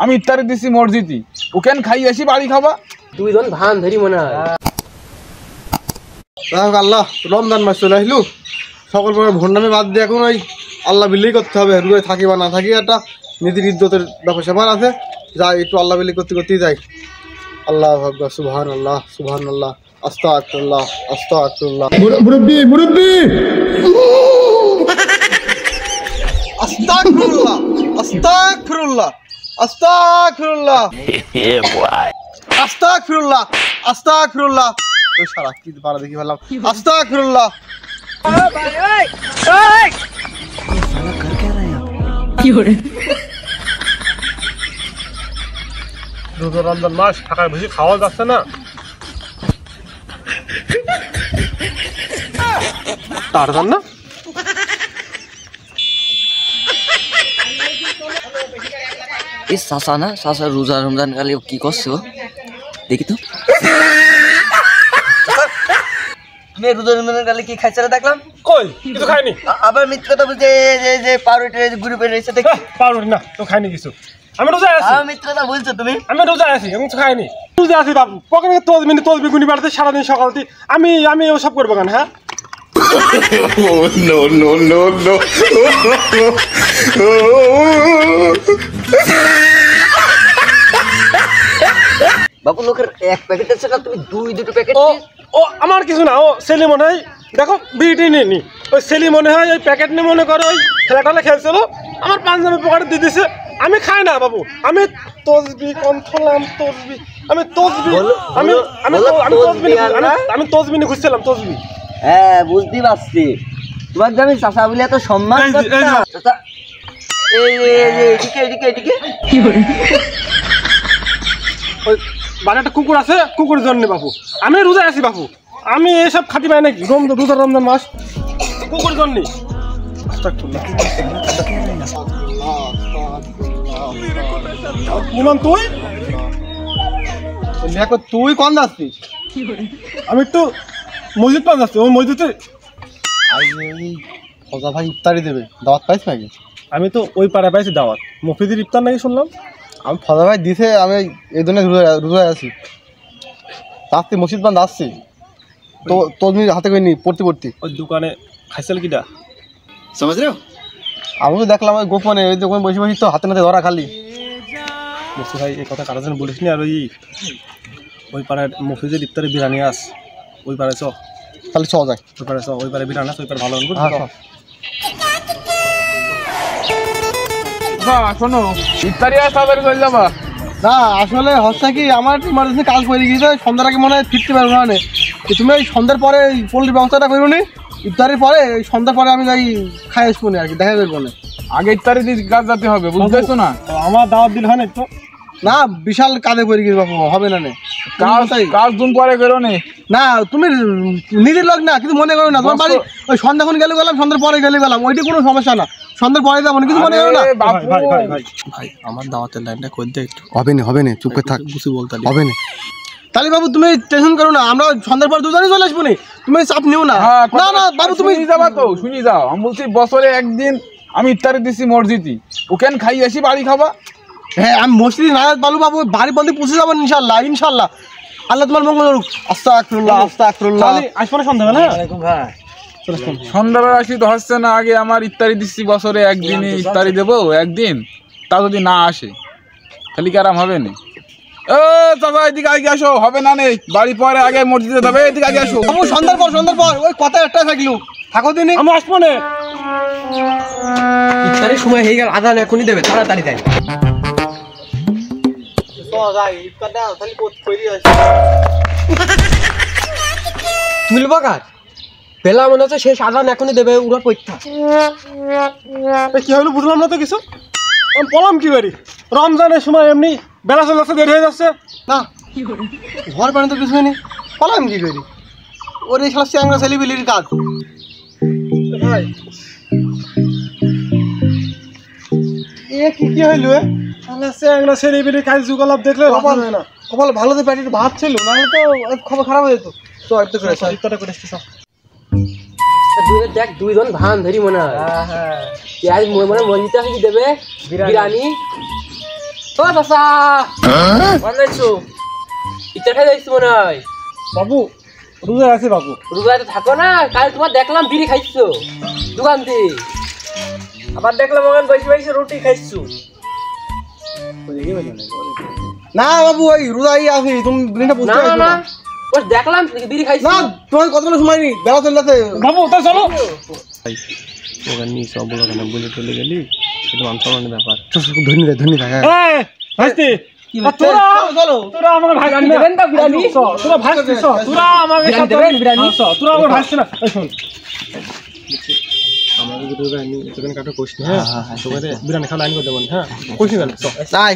আমি ইফতারি দিছি মসজিদে, ওখান খাই আসি বাড়ি খাবা। তুই জন ধান ধরি মনে হয়। আল্লাহ রমজান মাস চলে আসলু, সকল প্রকার ভণ্ডামি বাদ দিয়ে এখন ওই আল্লাহ বিল্লি করতে হবে। রুয়ে থাকি বা না থাকি একটা নীতির ইজ্জতের ব্যাপার স্যাপার আছে, যাই একটু আল্লাহ বিল্লি করতে করতেই যাই। আল্লাহ আকবার, সুবহানাল্লাহ সুবহানাল্লাহ, আস্তাগফিরুল্লাহ আস্তাগফিরুল্লাহ। মুরব্বি মুরব্বি, আস্তাগফিরুল্লাহ আস্তাগফিরুল্লাহ আস্তাগফিরুল্লাহ আস্তাগফিরুল্লাহ আস্তাগফিরুল্লাহ। ওই সারা কি পারা দেখি বললাম আস্তাগফিরুল্লাহ। রমজান মাস টাকা বেশি খাওয়া যাচ্ছে না, তার জন্য এই চাচা না, চাচা রোজা রমজান কালে কি করছো দেখি তো। তুমি রোজা রমজান কালে কি খাইছে দেখলাম? কই কিছু খাইনি। আবার মিথ্যা কথা বলছে যে পাউরুটির গ্রুপে রয়েছে দেখি। পাউরুটি না তো খাইনি কিছু, আমি রোজা আছি। মিথ্যা কথা বলছো তুমি? আমি রোজা আছি, আমি খাইনি। রোজা আছি বাবু, পকেটে তসবি গুনি বাড়তে সারাদিন সকালতে আমি ওসব করবো কেন? হ্যাঁ বাবু লোকের এক প্যাকেট আছে না, তুমি দুটো প্যাকেট। ও আমার কিছু না, ও সেলি মনে হয় দেখো বিটি নেই, ওই সেলি মনে হয় ওই প্যাকেট নিয়ে মনে করো ওই খেলাটালে খেলছিল, আমার পাঞ্জাবি পকেটে দিয়ে দিছে। আমি খাই না বাবু, আমি তসবি কন্ট্রোলাম তসবি, আমি তসবি আমি আমি আমি তসবি নিয়ে ঘুরছিলাম তসবি। হ্যাঁ বুঝতে পারছি, তোমার আমি চাচা বলে এত সম্মান। ওই বাড়ি একটা কুকুর আছে, কুকুরের জন্য বাবু আমি রোজা আছি বাবু, আমি এসব খাতি পাই নাকি? রোজা রমজান মাস কুকুরের জন্য। তুই তুই কোন যাচ্ছিস? আমি একটু মসজিদ পান যাচ্ছি, ওই মসজিদে ফজা ভাই ইফতারি দেবে, দাওয়াত পাইছ নাকি? আমি তো ওই পাড়ায় পাইছি দাওয়াত, মফিদের ইফতার নাকি শুনলাম। আমি ফজা ভাই দিছে, আমি এই জন্য রোজা আছি। যাচ্ছি মসজিদ বান যাচ্ছি, তো তোর হাতে করে নি পড়তে পড়তে ওই দোকানে খাইছিল কিটা সমাজ রে। আমি তো দেখলাম ওই গোপনে ওই দোকানে বসে বসে তো হাতে নাতে ধরা খালি। মুফি ভাই এই কথা কারো যেন বলিস নি। আর ওই পাড়ায় মফিজের ইফতারে বিরিয়ানি আস, ওই পাড়ায় চ, তাহলে চ যায়। ওই পাড়ায় চ, ওই পাড়ায় বিরিয়ানি আস, ওই পাড়ে ভালো শোনো, ইফতারি আর তাড়াতাড়ি চলে যাবা না। আসলে হচ্ছে কি, আমার ইমার্জেন্সি কাজ করে গিয়েছে, সন্ধ্যার আগে মনে হয় ফিরতে পারবো না। তুমি এই সন্ধ্যার পরে পোল্ট্রির ব্যবস্থাটা করো নি, ইফতারির পরে সন্ধ্যার পরে আমি যাই খাই আসবো না আর কি, দেখা করবো না। আগে ইফতারি দিয়ে কাজ যেতে হবে, বুঝতেছো না? আমার দাওয়াত দিল হয় না তো না, বিশাল কাজে পড়ে গিয়েছে বাবু, হবে না নে কাজ দুন পরে করো নে। না তুমি নিজের লোক না, কিন্তু মনে করো না তোমার বাড়ি ওই সন্ধ্যাক্ষণ গেলে গেলাম, সন্ধ্যার পরে গেলে গেলাম, ওইটি কোনো সমস্যা না। সন্ধ্যার পরে যাবো না, কিছু মনে করো না। ভাই আমার দাওয়াতের লাইনটা করে দে একটু। হবে না চুপ করে থাক, বুঝি বলতে হবে না। তাহলে বাবু তুমি টেনশন করো না, আমরা সন্ধ্যার পর দুজনে চলে আসবো নি, তুমি চাপ নিও না। না না বাবু তুমি যাবা তো শুনি যাও, আমি বলছি বছরে একদিন আমি ইফতারি দিছি মসজিদে, ওখান খাই আসি বাড়ি খাবা। হ্যাঁ আমি মসজিদ না বালু বাবু, বাড়ি বন্ধে পৌঁছে যাবো ইনশাল্লাহ ইনশাল্লাহ। আল্লাহ তোমার মঙ্গল করুক। আস্তাগফিরুল্লাহ আস্তাগফিরুল্লাহ। আসবো না সন্ধ্যা না? সন্ধ্যাবেলা আসি তো হচ্ছে না, আগে আমার ইফতারি দিচ্ছি বছরে একদিনই ইফতারি দেবো একদিন, তা যদি না আসে খালি কি আরাম হবে না? ও চাচা এদিকে আগে আসো, হবে না নেই বাড়ি পরে আগে মসজিদে যাবে, এদিকে আগে আসো। বাবু সন্ধ্যার পর ওই কথা একটা থাকলো, থাকো দিনই। আমি আসবো না। ইফতারের সময় হয়ে গেল, আদান এখনই দেবে, তাড়াতাড়ি দেয়। তুলবো কাজ বেলা মনে হচ্ছে শেষ, আদান এখনই দেবে, ওরা পরীক্ষা। কি হলো বুঝলাম না তো কিছু। আমি বললাম কি বাড়ি রমজানের সময় এমনি বেলা চলে যাচ্ছে, দেরি হয়ে যাচ্ছে না, ঘর পানি তো কিছু নেই, পলাম কি করি? ওর এই সালা চ্যাংরা ছেলেবিলির কাজ। ভাই এ কি হইলো? চ্যাংরা ছেলেবিলির কাজ যুগলাপ দেখলে না কপাল ভালো তো পেটের ভাত ছিল, না তো খবর খারাপ হয়ে যেত। তো একটু করে ইফতারটা করে এসছি সব। দেখ দুইজন ভান ধরি মনে হয় আজ মনে মঞ্জিতে কি দেবে বিরিয়ানি ও চাচা বানাইছো ইচ্ছা খাই যাইছো মনে হয় বাবু রোজা আছে বাবু রোজায় তো থাকো না কাল তোমার দেখলাম বিড়ি খাইছো দোকান থেকে আবার দেখলাম ওখানে বসে বসে রুটি খাইছো না বাবু ওই রোজাই আছি তুমি দিনটা বুঝতে না পারছো না না ওই দেখলাম বিড়ি খাইছো না তোমার কতগুলো সময় নেই বেলা চলে যাচ্ছে বাবু তা চলো ওখানে সব বলে বলে চলে গেলি এটা আনসামানের ব্যাপার ধন্যবাদ হ্যাঁ ভাইস্তি তোরা চলো তোরা আমার ভাই বিরিয়ানি দেবেন তো বিরিয়ানি তোরা ভাইস্তি তোরা আমাকে বিরিয়ানি দেবেন বিরিয়ানি তোরা আমার ভাইস্তি না এই শোন আমাদের বিরিয়ানি কাটো কোশ হ্যাঁ তোমাদের বিরিয়ানি খাওয়া লাইন করে দেবেন হ্যাঁ কোশ নিবেন নাই